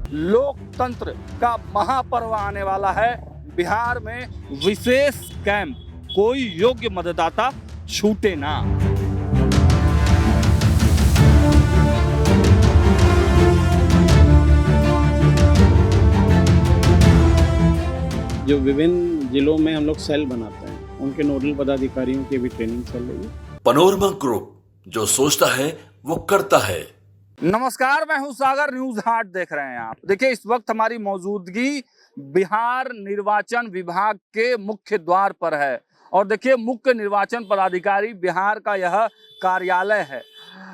लोकतंत्र का महापर्व आने वाला है। बिहार में विशेष कैंप, कोई योग्य मतदाता छूटे ना। जो विभिन्न जिलों में हम लोग सेल बनाते हैं, उनके नोडल पदाधिकारियों की भी ट्रेनिंग चल रही है। पनोरमा ग्रुप, जो सोचता है वो करता है। नमस्कार, मैं हूं सागर, न्यूज हाट देख रहे हैं आप। देखिए, इस वक्त हमारी मौजूदगी बिहार निर्वाचन विभाग के मुख्य द्वार पर है और देखिए, मुख्य निर्वाचन पदाधिकारी बिहार का यह कार्यालय है।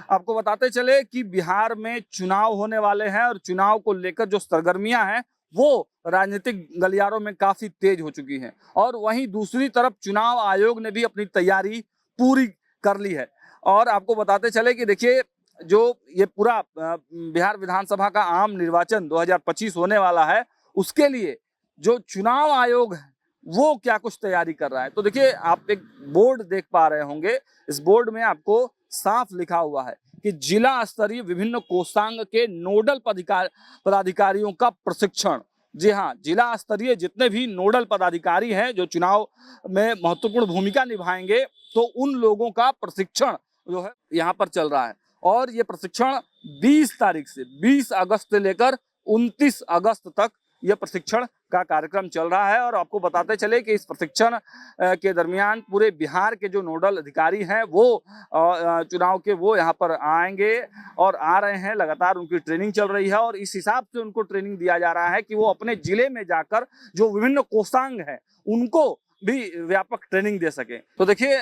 आपको बताते चले कि बिहार में चुनाव होने वाले हैं और चुनाव को लेकर जो सरगर्मियां हैं वो राजनीतिक गलियारों में काफी तेज हो चुकी हैं और वहीं दूसरी तरफ चुनाव आयोग ने भी अपनी तैयारी पूरी कर ली है। और आपको बताते चले कि देखिए, जो ये पूरा बिहार विधानसभा का आम निर्वाचन 2025 होने वाला है, उसके लिए जो चुनाव आयोग है वो क्या कुछ तैयारी कर रहा है। तो देखिए, आप एक बोर्ड देख पा रहे होंगे। इस बोर्ड में आपको साफ लिखा हुआ है कि जिला स्तरीय विभिन्न कोषांग के नोडल पदाधिकारियों का प्रशिक्षण। जी हाँ, जिला स्तरीय जितने भी नोडल पदाधिकारी हैं जो चुनाव में महत्वपूर्ण भूमिका निभाएंगे, तो उन लोगों का प्रशिक्षण जो है यहाँ पर चल रहा है। और ये प्रशिक्षण 20 तारीख से 20 अगस्त से लेकर 29 अगस्त तक यह प्रशिक्षण का कार्यक्रम चल रहा है। और आपको बताते चले कि इस प्रशिक्षण के दरमियान पूरे बिहार के जो नोडल अधिकारी हैं वो चुनाव के वो यहाँ पर आएंगे और आ रहे हैं। लगातार उनकी ट्रेनिंग चल रही है और इस हिसाब से उनको ट्रेनिंग दिया जा रहा है कि वो अपने जिले में जाकर जो विभिन्न कोषांग हैं उनको भी व्यापक ट्रेनिंग दे सके। तो देखिए,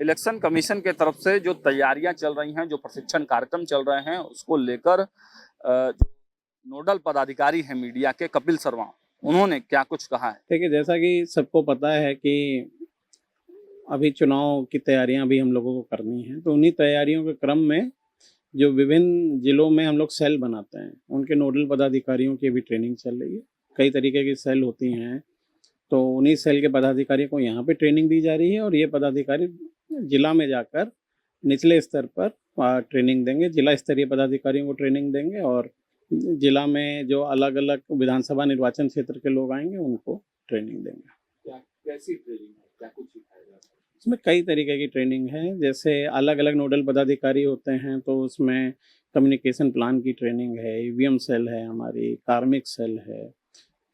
इलेक्शन कमीशन के तरफ से जो तैयारियां चल रही हैं, जो प्रशिक्षण कार्यक्रम चल रहे हैं, उसको लेकर जो नोडल पदाधिकारी हैं मीडिया के, कपिल शर्मा, उन्होंने क्या कुछ कहा है। देखिए, जैसा कि सबको पता है कि अभी चुनाव की तैयारियां भी हम लोगों को करनी है, तो उन्हीं तैयारियों के क्रम में जो विभिन्न जिलों में हम लोग सेल बनाते हैं, उनके नोडल पदाधिकारियों की भी ट्रेनिंग चल रही है। कई तरीके की सेल होती हैं, तो उन्हीं सेल के पदाधिकारी को यहाँ पे ट्रेनिंग दी जा रही है और ये पदाधिकारी जिला में जाकर निचले स्तर पर ट्रेनिंग देंगे, जिला स्तरीय पदाधिकारियों को ट्रेनिंग देंगे और जिला में जो अलग अलग विधानसभा निर्वाचन क्षेत्र के लोग आएंगे उनको ट्रेनिंग देंगे। कैसी ट्रेनिंग है, क्या कुछ सिखाया जाता है? इसमें कई तरीके की ट्रेनिंग है। जैसे अलग अलग नोडल पदाधिकारी होते हैं तो उसमें कम्युनिकेशन प्लान की ट्रेनिंग है, ईवीएम सेल है, हमारी कार्मिक सेल है,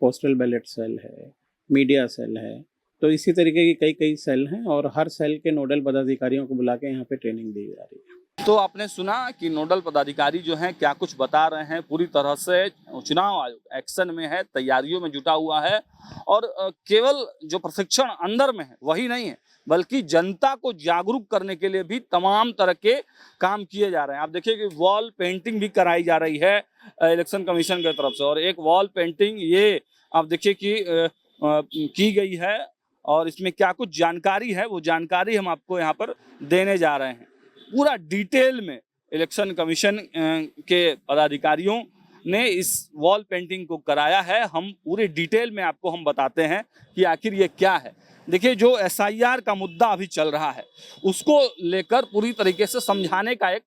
पोस्टल बैलेट सेल है, मीडिया सेल है। तो इसी तरीके की कई सेल हैं और हर सेल के नोडल पदाधिकारियों को बुला के यहाँ पे ट्रेनिंग दी जा रही है। तो आपने सुना कि नोडल पदाधिकारी जो हैं क्या कुछ बता रहे हैं। पूरी तरह से चुनाव आयोग एक्शन में है, तैयारियों में जुटा हुआ है और केवल जो प्रशिक्षण अंदर में है वही नहीं है, बल्कि जनता को जागरूक करने के लिए भी तमाम तरह के काम किए जा रहे हैं। आप देखिए कि वॉल पेंटिंग भी कराई जा रही है इलेक्शन कमीशन की तरफ से, और एक वॉल पेंटिंग ये आप देखिए कि की गई है और इसमें क्या कुछ जानकारी है वो जानकारी हम आपको यहाँ पर देने जा रहे हैं। पूरा डिटेल में इलेक्शन कमीशन के पदाधिकारियों ने इस वॉल पेंटिंग को कराया है। हम पूरे डिटेल में आपको हम बताते हैं कि आखिर ये क्या है। देखिए, जो SIR का मुद्दा अभी चल रहा है उसको लेकर पूरी तरीके से समझाने का एक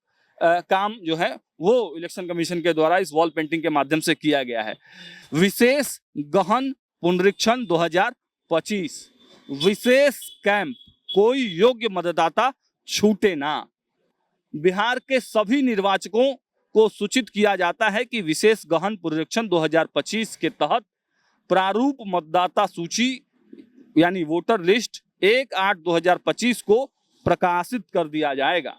काम जो है वो इलेक्शन कमीशन के द्वारा इस वॉल पेंटिंग के माध्यम से किया गया है। विशेष गहन पुनरीक्षण 2025, विशेष कैंप, कोई योग्य मतदाता छूटे ना। बिहार के सभी निर्वाचकों को सूचित किया जाता है कि विशेष गहन पुनरीक्षण 2025 के तहत प्रारूप मतदाता सूची यानी वोटर लिस्ट 1/8/2025 को प्रकाशित कर दिया जाएगा।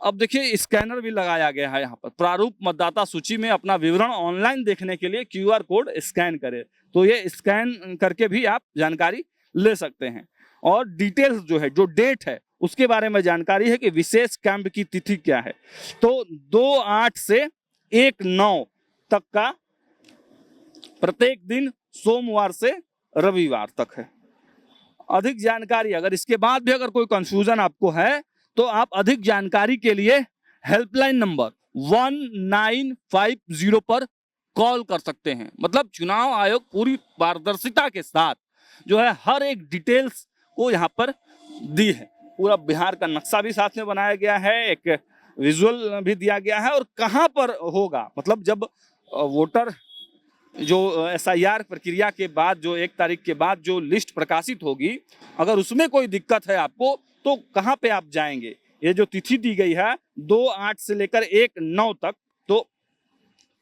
अब देखिए, स्कैनर भी लगाया गया है यहाँ पर। प्रारूप मतदाता सूची में अपना विवरण ऑनलाइन देखने के लिए QR कोड स्कैन करें, तो ये स्कैन करके भी आप जानकारी ले सकते हैं। और डिटेल्स जो है, जो डेट है उसके बारे में जानकारी है कि विशेष कैंप की तिथि क्या है, तो 2/8 से 1/9 तक का प्रत्येक दिन सोमवार से रविवार तक है। अधिक जानकारी, अगर इसके बाद भी अगर कोई कंफ्यूजन आपको है तो आप अधिक जानकारी के लिए हेल्पलाइन नंबर 1950 पर कॉल कर सकते हैं। मतलब चुनाव आयोग पूरी पारदर्शिता के साथ जो है हर एक डिटेल्स को यहाँ पर दी है। पूरा बिहार का नक्शा भी साथ में बनाया गया है, एक विजुअल भी दिया गया है और कहाँ पर होगा, मतलब जब वोटर जो SIR प्रक्रिया के बाद जो 1 तारीख के बाद जो लिस्ट प्रकाशित होगी, अगर उसमें कोई दिक्कत है आपको तो कहाँ पे आप जाएंगे? ये जो तिथि दी गई है 2/8 से लेकर 1/9 तक, तो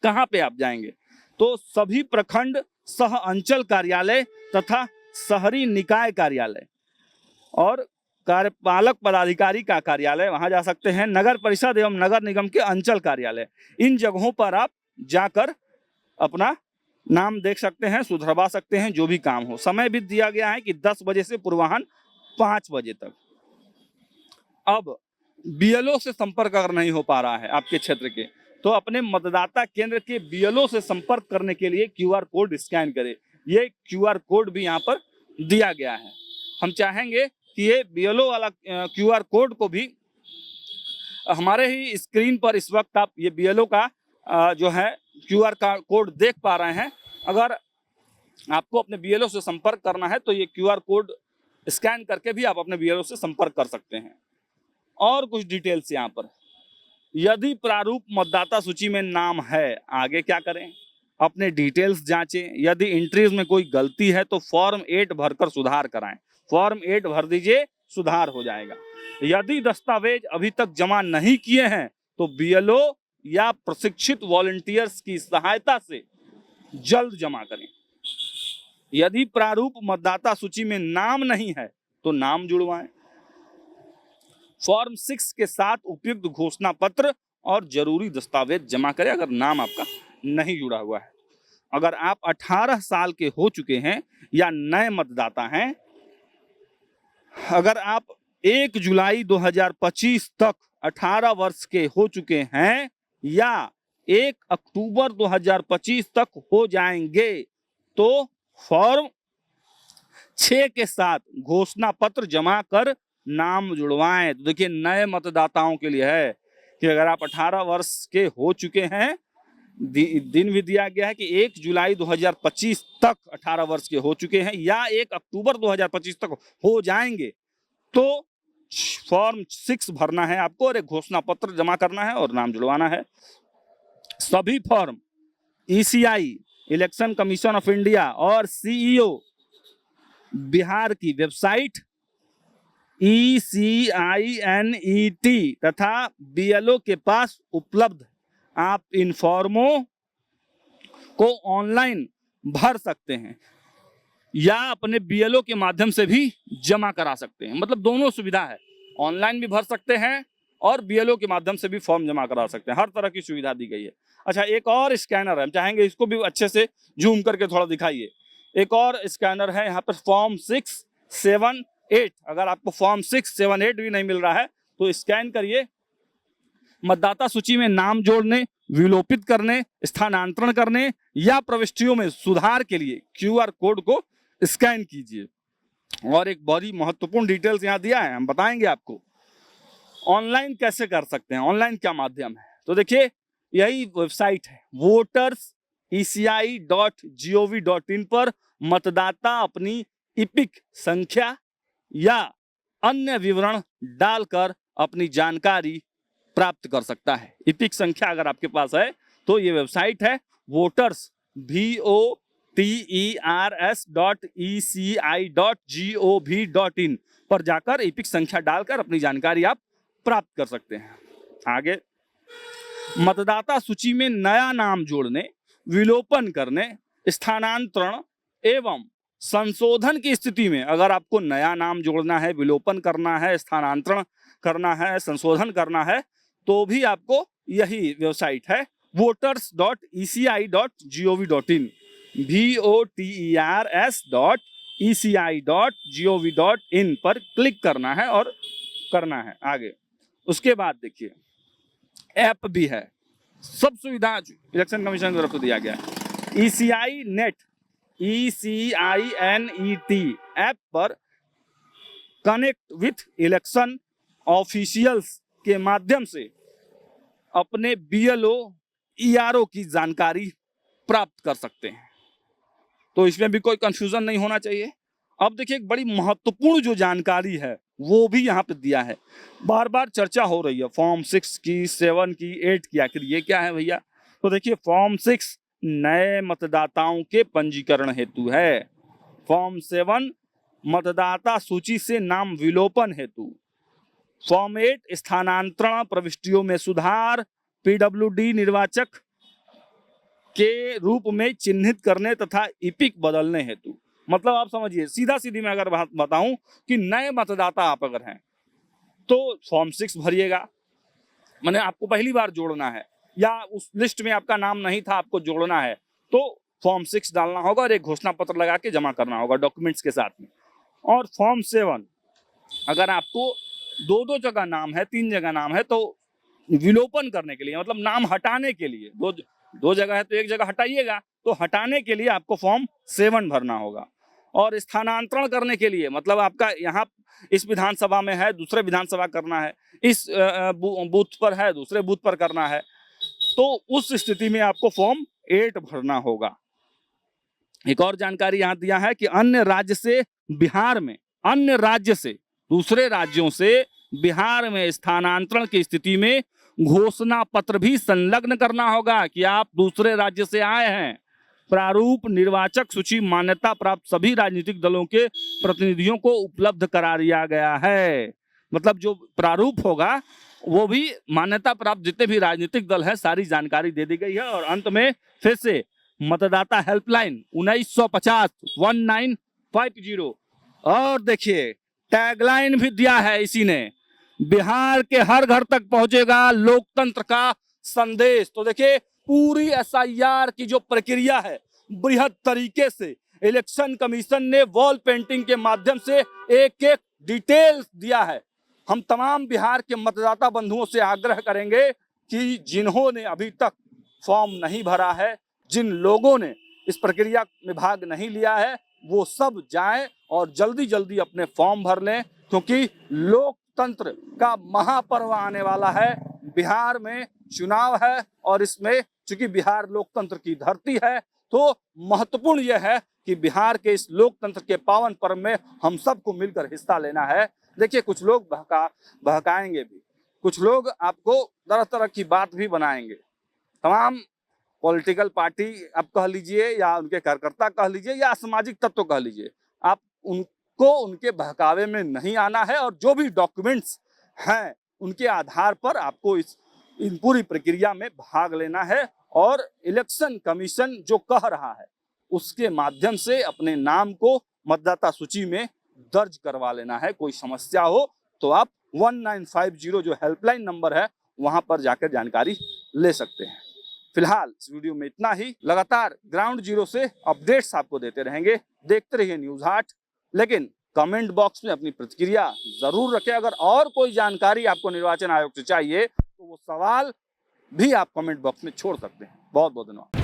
कहाँ पे आप जाएंगे? तो सभी प्रखंड सह अंचल कार्यालय तथा शहरी निकाय कार्यालय और कार्यपालक पदाधिकारी का कार्यालय, वहां जा सकते हैं। नगर परिषद एवं नगर निगम के अंचल कार्यालय, इन जगहों पर आप जाकर अपना नाम देख सकते हैं, सुधरवा सकते हैं, जो भी काम हो। समय भी दिया गया है कि 10 बजे से पूर्वाह्न 5 बजे तक। अब BLO से संपर्क अगर नहीं हो पा रहा है आपके क्षेत्र के, तो अपने मतदाता केंद्र के BLO से संपर्क करने के लिए QR कोड स्कैन करें। ये QR कोड भी यहाँ पर दिया गया है। हम चाहेंगे कि ये BLO वाला QR कोड को भी हमारे ही स्क्रीन पर इस वक्त आप ये BLO का जो है QR का कोड देख पा रहे हैं। अगर आपको अपने BLO से संपर्क करना है तो ये QR कोड स्कैन करके भी आप अपने BLO से संपर्क कर सकते हैं। और कुछ डिटेल्स यहाँ पर, यदि प्रारूप मतदाता सूची में नाम है, आगे क्या करें? अपने डिटेल्स जांचें। यदि एंट्रीज में कोई गलती है तो फॉर्म 8 भरकर सुधार कराएं। फॉर्म 8 भर दीजिए, सुधार हो जाएगा। यदि दस्तावेज अभी तक जमा नहीं किए हैं तो BLO या प्रशिक्षित वॉलंटियर्स की सहायता से जल्द जमा करें। यदि प्रारूप मतदाता सूची में नाम नहीं है तो नाम जुड़वाएं। फॉर्म 6 के साथ उपयुक्त घोषणा पत्र और जरूरी दस्तावेज जमा करें अगर नाम आपका नहीं जुड़ा हुआ है। अगर आप 18 साल के हो चुके हैं या नए मतदाता हैं, अगर आप 1 जुलाई 2025 तक 18 वर्ष के हो चुके हैं या 1 अक्टूबर 2025 तक हो जाएंगे तो फॉर्म 6 के साथ घोषणा पत्र जमा कर नाम जुड़वाएं। तो देखिए, नए मतदाताओं के लिए है कि अगर आप 18 वर्ष के हो चुके हैं, दिन भी दिया गया है कि 1 जुलाई 2025 तक 18 वर्ष के हो चुके हैं या 1 अक्टूबर 2025 तक हो जाएंगे तो फॉर्म 6 भरना है आपको और एक घोषणा पत्र जमा करना है और नाम जुड़वाना है। सभी form ECI, election commission of India और CEO बिहार की वेबसाइट ECINET तथा BLO के पास उपलब्ध। आप इन फॉर्मों को ऑनलाइन भर सकते हैं या अपने BLO के माध्यम से भी जमा करा सकते हैं। मतलब दोनों सुविधा है, ऑनलाइन भी भर सकते हैं और BLO के माध्यम से भी फॉर्म जमा करा सकते हैं। हर तरह की सुविधा दी गई है। अच्छा, एक और स्कैनर है, हम चाहेंगे इसको भी अच्छे से जूम करके थोड़ा दिखाइए। एक और स्कैनर है यहाँ पर, फॉर्म 6, 7, 8। अगर आपको फॉर्म 6, 7, 8 भी नहीं मिल रहा है तो स्कैन करिए। मतदाता सूची में नाम जोड़ने, विलोपित करने, स्थानांतरण करने या प्रविष्टियों में सुधार के लिए QR कोड को स्कैन कीजिए। और एक बड़ी महत्वपूर्ण डिटेल्स यहाँ दिया है, हम बताएंगे आपको ऑनलाइन कैसे कर सकते हैं, ऑनलाइन क्या माध्यम है। तो देखिए, यही वेबसाइट है voters.eci.gov.in पर मतदाता अपनी इपिक संख्या या अन्य विवरण डालकर अपनी जानकारी प्राप्त कर सकता है। इपिक संख्या अगर आपके पास है तो ये वेबसाइट है voters voters.eci.gov.in पर जाकर इपिक संख्या डालकर अपनी जानकारी आप प्राप्त कर सकते हैं। आगे, मतदाता सूची में नया नाम जोड़ने, विलोपन करने, स्थानांतरण एवं संशोधन की स्थिति में अगर आपको नया नाम जोड़ना है, विलोपन करना है, स्थानांतरण करना है, संशोधन करना है तो भी आपको यही वेबसाइट है voters.eci.gov.in voters.eci.gov.in पर क्लिक करना है और करना है आगे। उसके बाद देखिए, ऐप भी है, सब सुविधा इलेक्शन कमीशन की तरफ से दिया गया है। ECINET ऐप पर कनेक्ट विथ इलेक्शन ऑफिशियल्स के माध्यम से अपने BLO ERO की जानकारी प्राप्त कर सकते हैं। तो इसमें भी कोई कंफ्यूजन नहीं होना चाहिए। अब देखिए, एक बड़ी महत्वपूर्ण जो जानकारी है वो भी यहाँ पे दिया है। बार बार चर्चा हो रही है फॉर्म 6 की, 7 की, 8 की, आखिर ये क्या है भैया? तो देखिए, फॉर्म 6 नए मतदाताओं के पंजीकरण हेतु है। फॉर्म 7 मतदाता सूची से नाम विलोपन हेतु। फॉर्म 8 स्थानांतरण प्रविष्टियों में सुधार, पीडब्ल्यूडी निर्वाचक के रूप में चिन्हित करने तथा इपिक बदलने हेतु। मतलब आप समझिए, सीधा सीधी मैं अगर बात बताऊं कि नए मतदाता आप अगर हैं तो फॉर्म 6 भरिएगा, मैंने आपको पहली बार जोड़ना है या उस लिस्ट में आपका नाम नहीं था, आपको जोड़ना है तो फॉर्म 6 डालना होगा और एक घोषणा पत्र लगा के जमा करना होगा डॉक्यूमेंट्स के साथ में। और फॉर्म 7 अगर आपको दो जगह नाम है, 3 जगह नाम है तो विलोपन करने के लिए, मतलब नाम हटाने के लिए, दो जगह है तो एक जगह हटाइएगा, तो हटाने के लिए आपको फॉर्म 7 भरना होगा। और स्थानांतरण करने के लिए, मतलब आपका यहाँ इस विधानसभा में है, दूसरे विधानसभा करना है, इस बूथ पर है, दूसरे बूथ पर करना है, तो उस स्थिति में आपको फॉर्म 8 भरना होगा। एक और जानकारी यहाँ दिया है कि अन्य राज्य से बिहार में, अन्य राज्य से, दूसरे राज्यों से बिहार में स्थानांतरण की स्थिति में घोषणा पत्र भी संलग्न करना होगा कि आप दूसरे राज्य से आए हैं। प्रारूप निर्वाचक सूची मान्यता प्राप्त सभी राजनीतिक दलों के प्रतिनिधियों को उपलब्ध करा दिया गया है। मतलब जो प्रारूप होगा वो भी मान्यता प्राप्त जितने भी राजनीतिक दल है सारी जानकारी दे दी गई है। और अंत में फिर से मतदाता हेल्पलाइन 1950 1950। और देखिए टैगलाइन भी दिया है इसी ने, बिहार के हर घर तक पहुंचेगा लोकतंत्र का संदेश। तो देखिए पूरी SIR की जो प्रक्रिया है बृहद तरीके से इलेक्शन कमीशन ने वॉल पेंटिंग के माध्यम से एक एक डिटेल्स दिया है। हम तमाम बिहार के मतदाता बंधुओं से आग्रह करेंगे कि जिन्होंने अभी तक फॉर्म नहीं भरा है, जिन लोगों ने इस प्रक्रिया में भाग नहीं लिया है, वो सब जाएं और जल्दी जल्दी अपने फॉर्म भर लें, क्योंकि लोकतंत्र का महापर्व आने वाला है। बिहार में चुनाव है और इसमें चूंकि बिहार लोकतंत्र की धरती है तो महत्वपूर्ण यह है कि बिहार के इस लोकतंत्र के पावन पर्व में हम सबको मिलकर हिस्सा लेना है। देखिए कुछ लोग बहकाएंगे भी, कुछ लोग आपको तरह तरह की बात भी बनाएंगे। तमाम पॉलिटिकल पार्टी आप कह लीजिए या उनके कार्यकर्ता कह लीजिए या सामाजिक तत्व कह लीजिए, आप उनको उनके बहकावे में नहीं आना है और जो भी डॉक्यूमेंट्स हैं उनके आधार पर आपको इन पूरी प्रक्रिया में भाग लेना है और इलेक्शन कमीशन जो कह रहा है उसके माध्यम से अपने नाम को मतदाता सूची में दर्ज करवा लेना है। कोई समस्या हो तो आप 1950 जो हेल्पलाइन नंबर है वहां पर जाकर जानकारी ले सकते हैं। फिलहाल इस वीडियो में इतना ही। लगातार ग्राउंड जीरो से अपडेट्स आपको देते रहेंगे। देखते रहिए न्यूज़ 8, लेकिन कमेंट बॉक्स में अपनी प्रतिक्रिया जरूर रखें। अगर और कोई जानकारी आपको निर्वाचन आयोग से चाहिए तो वो सवाल भी आप कमेंट बॉक्स में छोड़ सकते हैं। बहुत बहुत धन्यवाद।